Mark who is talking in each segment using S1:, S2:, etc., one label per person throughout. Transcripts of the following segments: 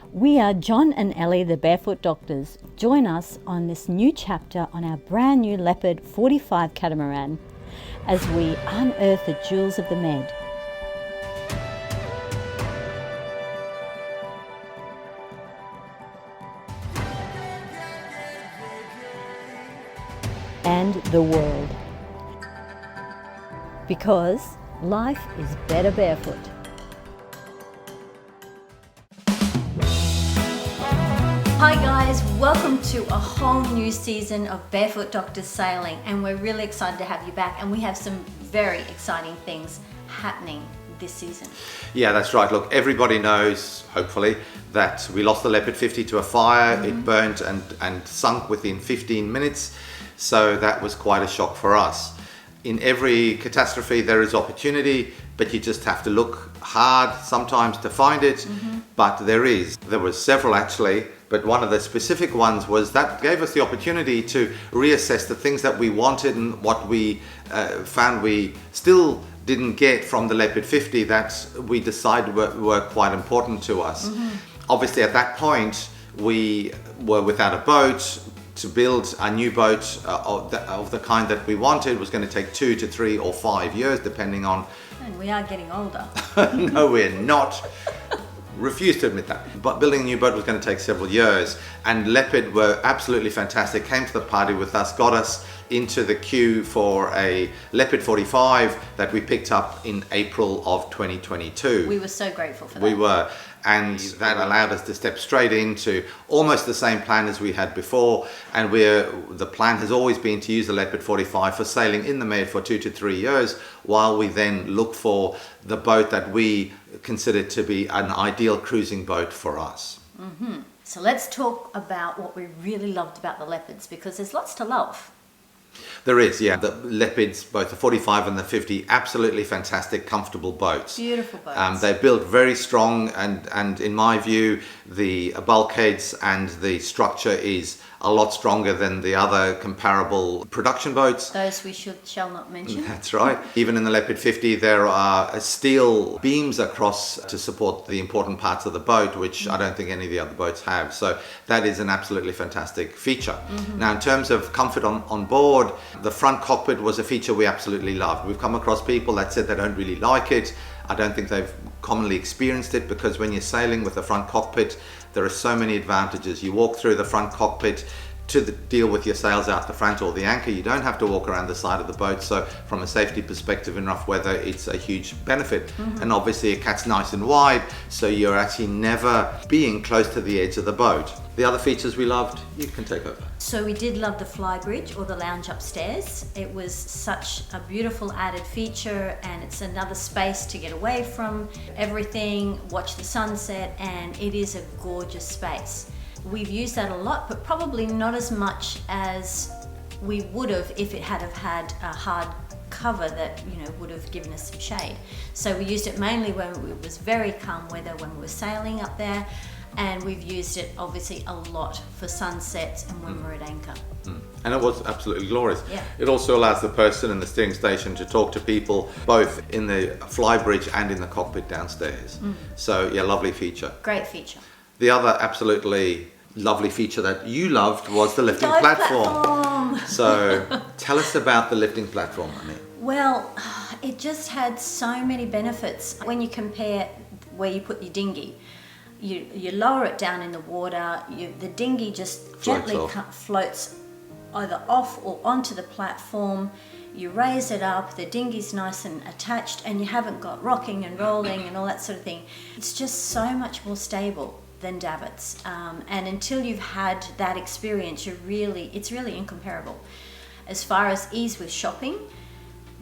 S1: We are John and Ellie, the Barefoot Doctors. Join us on this new chapter on our brand new Leopard 45 catamaran as we unearth the jewels of the Med. And the world. Because life is better barefoot. Hi guys, welcome to a whole new season of Barefoot Doctors Sailing, and we're really excited to have you back, and we have some very exciting things happening this season.
S2: Yeah, that's right. Look, everybody knows, hopefully, that we lost the Leopard 50 to a fire. It burnt and sunk within 15 minutes, so that was quite a shock for us. In every catastrophe there is opportunity, but you just have to look hard sometimes to find it. But there was several actually, but one of the specific ones was that gave us the opportunity to reassess the things that we wanted and what we found we still didn't get from the Leopard 50 that we decided were quite important to us. Obviously at that point we were without a boat. To build a new boat of the kind that we wanted was going to take 2 to 3 or 5 years, depending on...
S1: And we are getting older.
S2: No, we're not. Refuse to admit that. But building a new boat was going to take several years. And Leopard were absolutely fantastic, came to the party with us, got us into the queue for a Leopard 45 that we picked up in April of 2022.
S1: We were so grateful for that.
S2: We were. And that allowed us to step straight into almost the same plan as we had before. And the plan has always been to use the Leopard 45 for sailing in the Med for 2 to 3 years, while we then look for the boat that we consider to be an ideal cruising boat for us.
S1: So let's talk about what we really loved about the Leopards, because there's lots to love.
S2: There is, yeah. The Leopards, both the 45 and the 50, absolutely fantastic, comfortable boats.
S1: Beautiful boats.
S2: They're built very strong, and in my view, the bulkheads and the structure is a lot stronger than the other comparable production boats.
S1: Those we shall not mention.
S2: That's right. Even in the Leopard 50, there are steel beams across to support the important parts of the boat, which I don't think any of the other boats have. So that is an absolutely fantastic feature. Now, in terms of comfort on board, the front cockpit was a feature we absolutely loved. We've come across people that said they don't really like it. I don't think they've commonly experienced it, because when you're sailing with the front cockpit, there are so many advantages. You walk through the front cockpit to deal with your sails out the front or the anchor. You don't have to walk around the side of the boat. So from a safety perspective in rough weather, it's a huge benefit. And obviously it cat's nice and wide, so you're actually never being close to the edge of the boat. The other features we loved, you can take over.
S1: So we did love the fly bridge, or the lounge upstairs. It was such a beautiful added feature, and it's another space to get away from everything, watch the sunset, and it is a gorgeous space. We've used that a lot, but probably not as much as we would have if it had a hard cover that would have given us some shade. So we used it mainly when it was very calm weather, when we were sailing up there, and we've used it obviously a lot for sunsets and when we're at anchor.
S2: And it was absolutely glorious.
S1: Yeah.
S2: It also allows the person in the steering station to talk to people both in the fly bridge and in the cockpit downstairs. So yeah, lovely feature.
S1: Great feature.
S2: The other absolutely lovely feature that you loved was the lifting platform. So tell us about the lifting platform, Annie.
S1: Well, it just had so many benefits. When you compare where you put your dinghy, you lower it down in the water, the dinghy just gently floats either off or onto the platform. You raise it up, the dinghy's nice and attached, and you haven't got rocking and rolling and all that sort of thing. It's just so much more stable than davits, and until you've had that experience, it's really incomparable. As far as ease with shopping,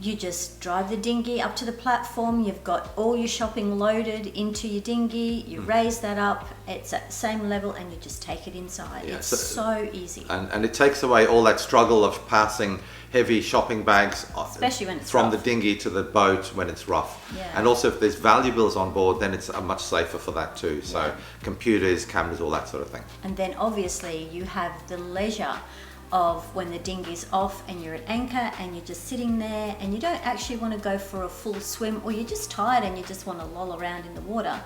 S1: you just drive the dinghy up to the platform, you've got all your shopping loaded into your dinghy, you raise that up, it's at the same level, and you just take it inside. Yeah, it's so easy.
S2: And it takes away all that struggle of passing heavy shopping bags,
S1: especially when it's
S2: from
S1: rough.
S2: The dinghy to the boat when it's rough.
S1: Yeah.
S2: And also if there's valuables on board, then it's much safer for that too. So computers, cameras, all that sort of thing.
S1: And then obviously you have the leisure of when the dinghy's off and you're at anchor and you're just sitting there and you don't actually want to go for a full swim, or you're just tired and you just want to loll around in the water.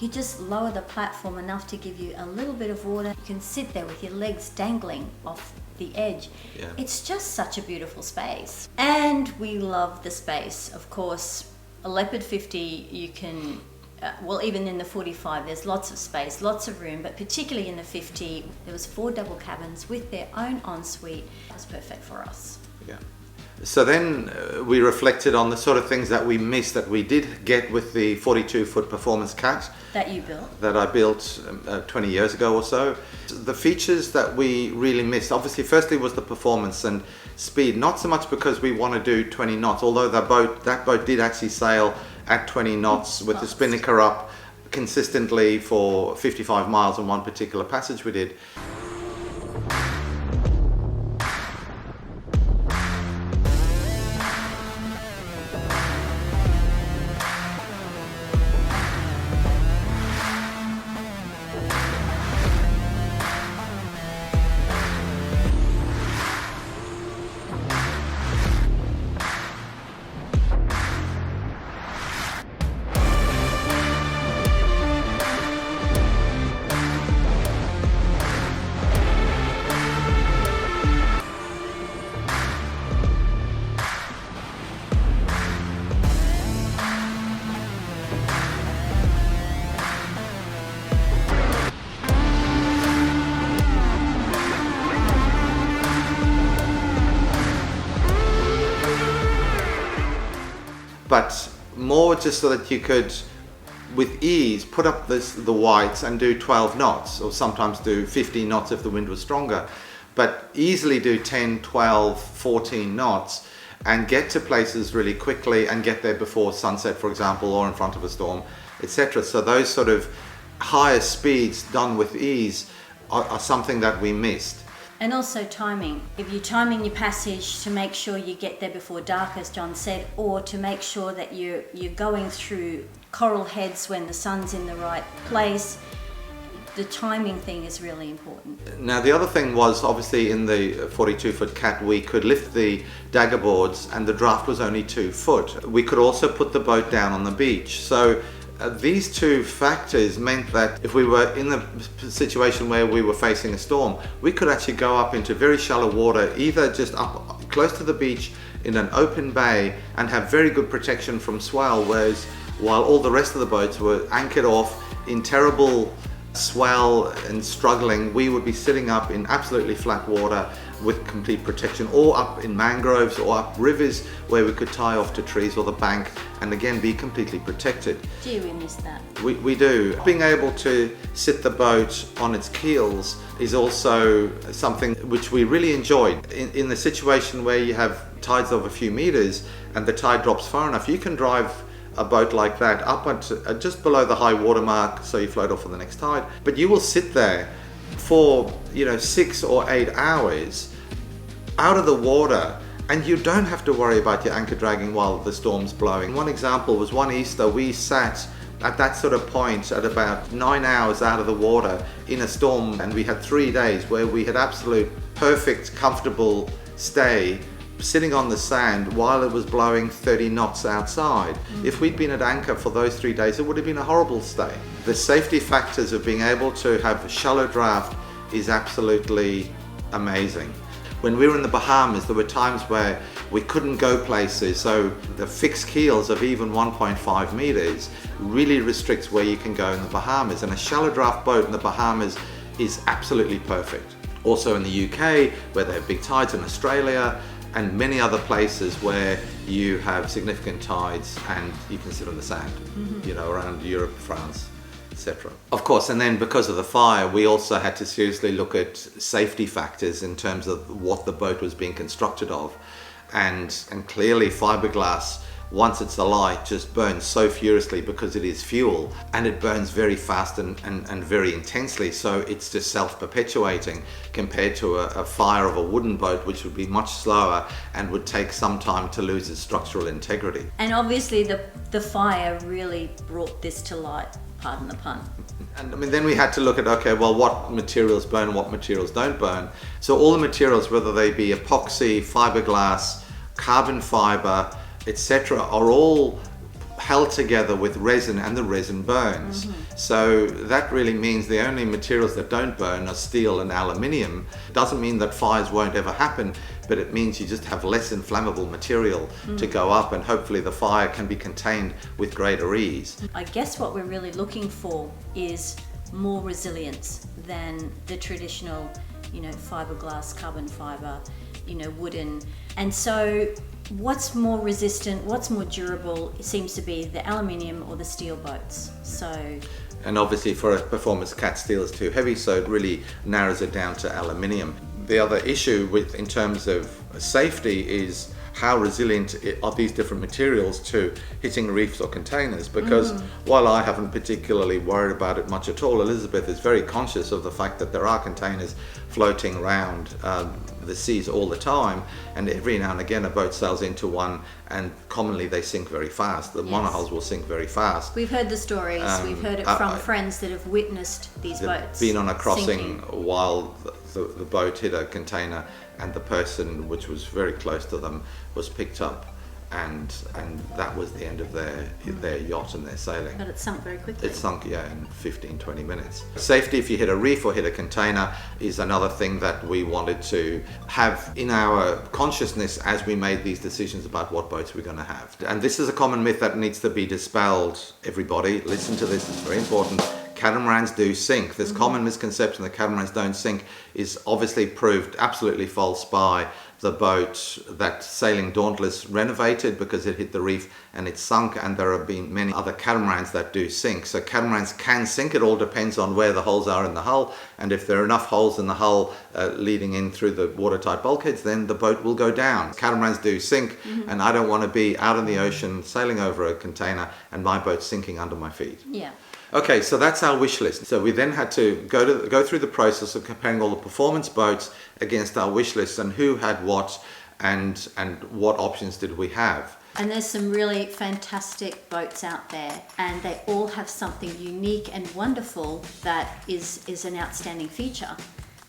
S1: You just lower the platform enough to give you a little bit of water. You can sit there with your legs dangling off the edge.
S2: Yeah.
S1: It's just such a beautiful space. And we love the space. Of course, a Leopard 50, you can, well, even in the 45, there's lots of space, lots of room, but particularly in the 50, there was 4 double cabins with their own ensuite. It was perfect for us.
S2: Yeah. So then we reflected on the sort of things that we missed that we did get with the 42-foot Performance Cat.
S1: That you built?
S2: That I built 20 years ago or so. The features that we really missed, obviously, firstly was the performance and speed, not so much because we want to do 20 knots, although that boat did actually sail at 20 knots with the spinnaker up consistently for 55 miles on one particular passage we did. But more just so that you could, with ease, put up the whites and do 12 knots, or sometimes do 15 knots if the wind was stronger, but easily do 10, 12, 14 knots and get to places really quickly and get there before sunset, for example, or in front of a storm, etc. So those sort of higher speeds done with ease are something that we missed.
S1: And also timing. If you're timing your passage to make sure you get there before dark, as John said, or to make sure that you're going through coral heads when the sun's in the right place, the timing thing is really important.
S2: Now the other thing was, obviously in the 42-foot Cat we could lift the dagger boards and the draft was only 2 foot. We could also put the boat down on the beach. So these two factors meant that if we were in the situation where we were facing a storm, we could actually go up into very shallow water, either just up close to the beach in an open bay and have very good protection from swell, whereas while all the rest of the boats were anchored off in terrible swell and struggling, we would be sitting up in absolutely flat water with complete protection, or up in mangroves or up rivers where we could tie off to trees or the bank and again be completely protected.
S1: Gee, we miss that.
S2: We do. Being able to sit the boat on its keels is also something which we really enjoyed. In the situation where you have tides of a few meters and the tide drops far enough, you can drive a boat like that up at just below the high water mark, so you float off on the next tide. But you will sit there for 6 or 8 hours out of the water, and you don't have to worry about your anchor dragging while the storm's blowing. One example was one Easter we sat at that sort of point at about 9 hours out of the water in a storm, and we had 3 days where we had absolute perfect comfortable stay sitting on the sand while it was blowing 30 knots outside. If we'd been at anchor for those 3 days, it would have been a horrible stay. The safety factors of being able to have a shallow draft is absolutely amazing. When we were in the Bahamas, there were times where we couldn't go places, so the fixed keels of even 1.5 meters really restricts where you can go in the Bahamas, and a shallow draft boat in the Bahamas is absolutely perfect. Also in the UK, where they have big tides, in Australia, and many other places where you have significant tides and you can sit on the sand, around Europe, France, etc. Of course, and then because of the fire, we also had to seriously look at safety factors in terms of what the boat was being constructed of. And clearly fiberglass, once it's alight, just burns so furiously because it is fuel, and it burns very fast and very intensely, so it's just self-perpetuating compared to a fire of a wooden boat, which would be much slower and would take some time to lose its structural integrity.
S1: And obviously the fire really brought this to light, pardon the pun.
S2: And then we had to look at, okay, well, what materials burn and what materials don't burn. So all the materials, whether they be epoxy, fiberglass, carbon fiber, etc., are all held together with resin, and the resin burns. So that really means the only materials that don't burn are steel and aluminium. Doesn't mean that fires won't ever happen, but it means you just have less inflammable material to go up, and hopefully the fire can be contained with greater ease.
S1: I guess what we're really looking for is more resilience than the traditional, fiberglass, carbon fiber, wooden. And so what's more resistant, what's more durable, it seems to be the aluminium or the steel boats.
S2: And obviously for a performance cat, steel is too heavy, so it really narrows it down to aluminium. The other issue in terms of safety is how resilient are these different materials to hitting reefs or containers, because while I haven't particularly worried about it much at all, Elizabeth is very conscious of the fact that there are containers floating around the seas all the time, and every now and again a boat sails into one, and commonly they sink very fast. The monohulls will sink very fast.
S1: We've heard the stories, we've heard it from friends that have witnessed these boats
S2: been on a crossing
S1: sinking
S2: while the boat hit a container, and the person, which was very close to them, was picked up, and that was the end of their yacht and their sailing.
S1: But it sunk very quickly.
S2: It sunk, in 15-20 minutes. Safety, if you hit a reef or hit a container, is another thing that we wanted to have in our consciousness as we made these decisions about what boats we're going to have. And this is a common myth that needs to be dispelled. Everybody, listen to this, it's very important. Catamarans do sink. This common misconception that catamarans don't sink is obviously proved absolutely false by the boat that Sailing Dauntless renovated, because it hit the reef and it sunk, and there have been many other catamarans that do sink. So catamarans can sink. It all depends on where the holes are in the hull, and if there are enough holes in the hull leading in through the watertight bulkheads, then the boat will go down. Catamarans do sink, and I don't want to be out in the ocean sailing over a container and my boat sinking under my feet.
S1: Yeah.
S2: Okay, so that's our wish list. So we then had to go through the process of comparing all the performance boats against our wish list, and who had what, and what options did we have.
S1: And there's some really fantastic boats out there, and they all have something unique and wonderful that is an outstanding feature.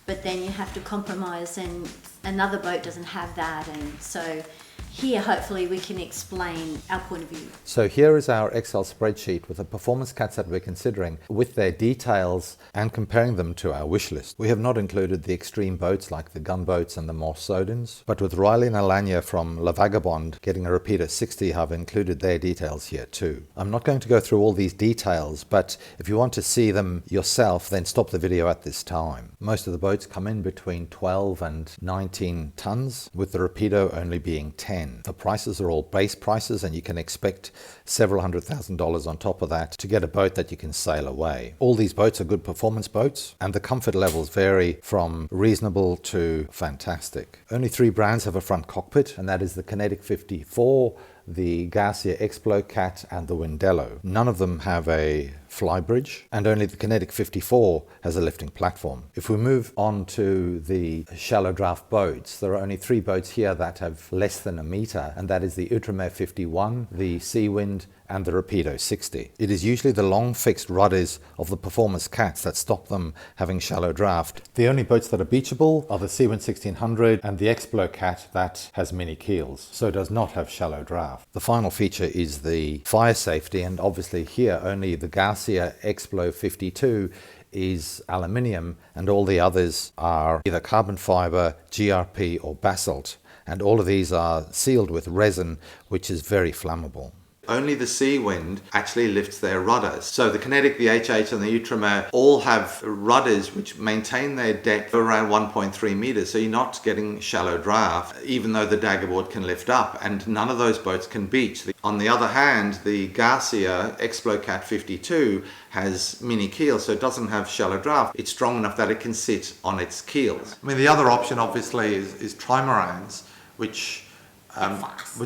S1: But then you have to compromise, and another boat doesn't have that, and so here, hopefully, we can explain our point of view.
S3: So here is our Excel spreadsheet with the performance cats that we're considering, with their details, and comparing them to our wish list. We have not included the extreme boats like the gunboats and the Morsodens, but with Riley and Alanya from La Vagabond getting a repeater 60, I've included their details here too. I'm not going to go through all these details, but if you want to see them yourself, then stop the video at this time. Most of the boats come in between 12 and 19 tons, with the repeater only being 10. The prices are all base prices, and you can expect several $100,000 on top of that to get a boat that you can sail away. All these boats are good performance boats, and the comfort levels vary from reasonable to fantastic. Only 3 brands have a front cockpit, and that is the Kinetic 54, the Garcia Explocat, and the Windello. None of them have a flybridge, and only the Kinetic 54 has a lifting platform. If we move on to the shallow draft boats, there are only 3 boats here that have less than a meter, and that is the Outremer 51, the Seawind, and the Rapido 60. It is usually the long fixed rudders of the performance cats that stop them having shallow draft. The only boats that are beachable are the Seawind 1600 and the Explocat that has mini keels, so does not have shallow draft. The final feature is the fire safety, and obviously here only the Garcia Explo 52 is aluminium, and all the others are either carbon fiber, GRP, or basalt, and all of these are sealed with resin, which is very flammable.
S2: Only the Seawind actually lifts their rudders. So the Kinetic, the HH, and the Outremer all have rudders which maintain their depth around 1.3 meters. So you're not getting shallow draft, even though the daggerboard can lift up, and none of those boats can beach. On the other hand, the Garcia Explocat 52 has mini keels, so it doesn't have shallow draft. It's strong enough that it can sit on its keels. I mean, the other option obviously is trimarans, which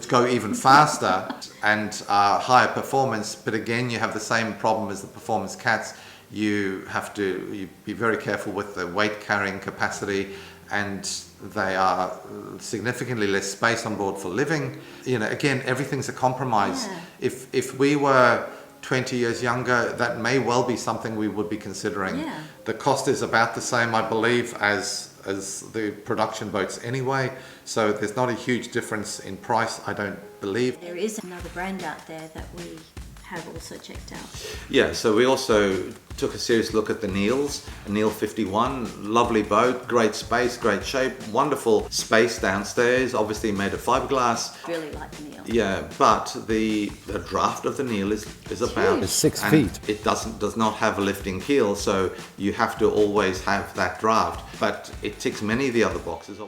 S2: go even faster and are higher performance, but again you have the same problem as the performance cats. You have to be very careful with the weight carrying capacity, and they are significantly less space on board for living. Again, everything's a compromise.
S1: Yeah.
S2: If we were 20 years younger, that may well be something we would be considering.
S1: Yeah.
S2: The cost is about the same, I believe, as the production boats anyway, so there's not a huge difference in price, I don't believe.
S1: There is another brand out there that we have also checked out.
S2: Yeah, so we also took a serious look at the Neils, a Neil 51, lovely boat, great space, great shape, wonderful space downstairs, obviously made of fiberglass.
S1: Really like the Neil.
S2: Yeah, but the draft of the Neil is about
S3: It's 6
S2: and
S3: feet.
S2: It does not have a lifting keel, so you have to always have that draft. But it ticks many of the other boxes.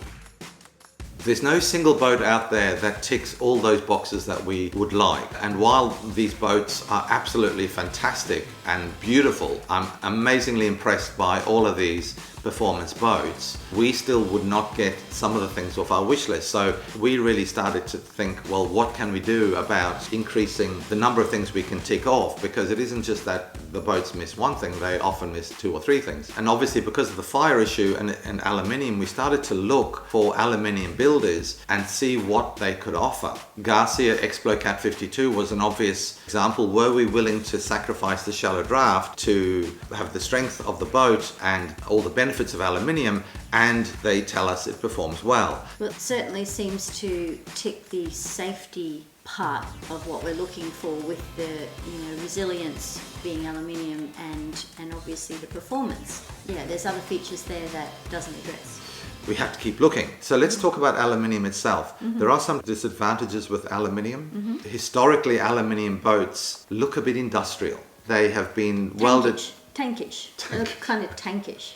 S2: There's no single boat out there that ticks all those boxes that we would like. And while these boats are absolutely fantastic and beautiful, I'm amazingly impressed by all of these performance boats, we still would not get some of the things off our wish list. So we really started to think, well, what can we do about increasing the number of things we can tick off? Because it isn't just that the boats miss one thing, they often miss 2 or 3 things. And obviously because of the fire issue and aluminium, we started to look for aluminium builders and see what they could offer. Garcia Explocat 52 was an obvious example. Were we willing to sacrifice the shallow draft to have the strength of the boat and all the benefits of aluminium, and they tell us it performs well.
S1: Well, it certainly seems to tick the safety part of what we're looking for, with the resilience being aluminium and obviously the performance. Yeah, there's other features there that doesn't address.
S2: We have to keep looking. So let's talk about aluminium itself. There are some disadvantages with aluminium. Historically, aluminium boats look a bit industrial. They have been welded.
S1: Tankish. They look kind of tankish.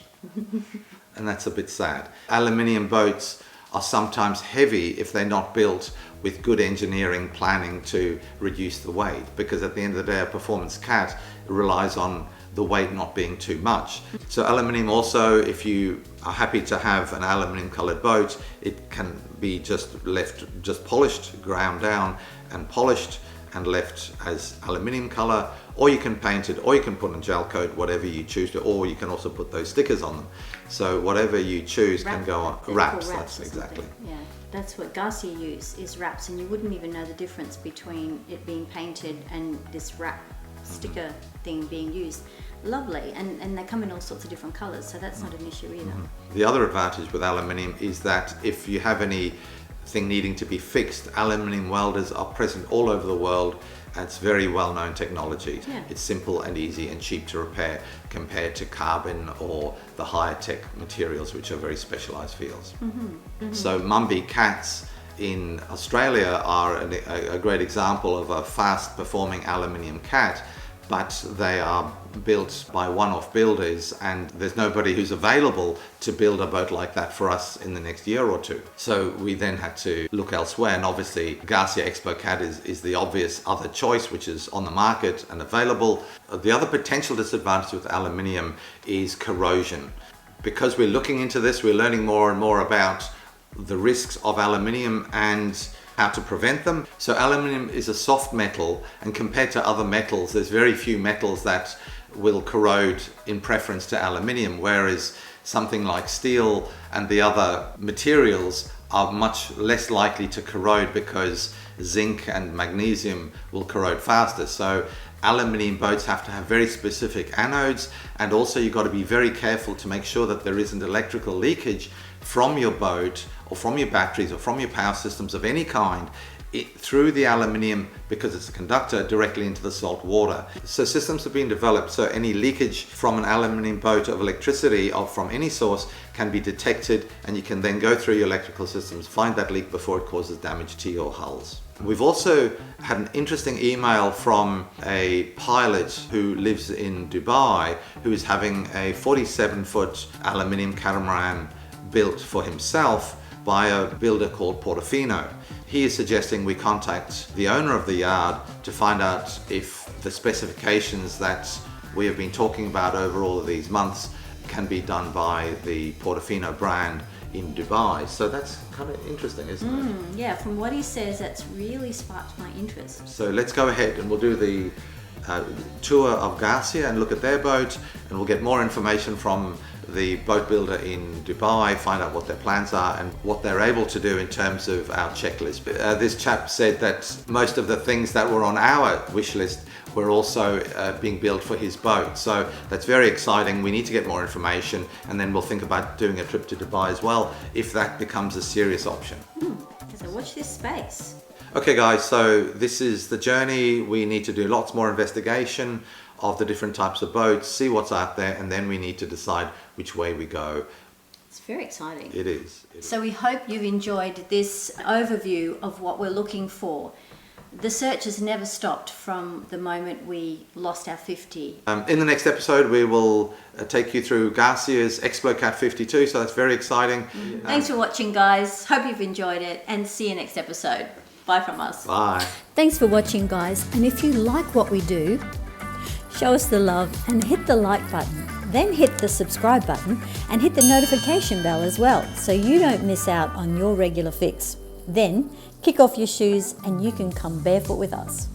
S2: And that's a bit sad. Aluminium boats are sometimes heavy if they're not built with good engineering planning to reduce the weight, because at the end of the day a performance cat relies on the weight not being too much. So aluminium also, if you are happy to have an aluminium colored boat, it can be just polished, ground down and polished and left as aluminium color, or you can paint it, or you can put in gel coat, whatever you choose to, or you can also put those stickers on them. So whatever you choose can go on. Wraps, that's exactly.
S1: Yeah, that's what Garcia use, is wraps, and you wouldn't even know the difference between it being painted and this wrap sticker thing being used. Lovely, and they come in all sorts of different colors, so that's not an issue either.
S2: The other advantage with aluminium is that if you have anything needing to be fixed, aluminium welders are present all over the world, and it's very well-known technology.
S1: Yeah.
S2: It's simple and easy and cheap to repair compared to carbon or the higher tech materials, which are very specialized fields. So Mumby cats in Australia are a great example of a fast performing aluminium cat, but they are built by one-off builders, and there's nobody who's available to build a boat like that for us in the next year or two. So we then had to look elsewhere, and obviously Garcia Explocat is the obvious other choice, which is on the market and available. The other potential disadvantage with aluminium is corrosion. Because we're looking into this, we're learning more and more about the risks of aluminium and how to prevent them. So aluminium is a soft metal, and compared to other metals, there's very few metals that will corrode in preference to aluminium, whereas something like steel and the other materials are much less likely to corrode because zinc and magnesium will corrode faster. So aluminium boats have to have very specific anodes, and also you've got to be very careful to make sure that there isn't electrical leakage from your boat or from your batteries or from your power systems of any kind through the aluminium, because it's a conductor, directly into the salt water. So systems have been developed so any leakage from an aluminium boat of electricity or from any source can be detected, and you can then go through your electrical systems, find that leak before it causes damage to your hulls. We've also had an interesting email from a pilot who lives in Dubai, who is having a 47-foot aluminium catamaran built for himself by a builder called Portofino. He is suggesting we contact the owner of the yard to find out if the specifications that we have been talking about over all of these months can be done by the Portofino brand in Dubai. So that's kind of interesting, isn't it?
S1: Yeah, from what he says, that's really sparked my interest.
S2: So let's go ahead and we'll do the tour of Garcia and look at their boat, and we'll get more information from the boat builder in Dubai, find out what their plans are and what they're able to do in terms of our checklist. This chap said that most of the things that were on our wish list were also being built for his boat. So that's very exciting. We need to get more information, and then we'll think about doing a trip to Dubai as well, if that becomes a serious option.
S1: So watch this space.
S2: Okay guys, so this is the journey. We need to do lots more investigation of the different types of boats, see what's out there, and then we need to decide which way we go.
S1: It's very exciting.
S2: It is.
S1: So we hope you've enjoyed this overview of what we're looking for. The search has never stopped from the moment we lost our 50.
S2: In the next episode, we will take you through Garcia's Explocat 52, so that's very exciting.
S1: Thanks for watching, guys. Hope you've enjoyed it, and see you next episode. Bye from us.
S2: Bye.
S1: Thanks for watching, guys. And if you like what we do, show us the love and hit the like button. Then hit the subscribe button and hit the notification bell as well, so you don't miss out on your regular fix. Then kick off your shoes and you can come barefoot with us.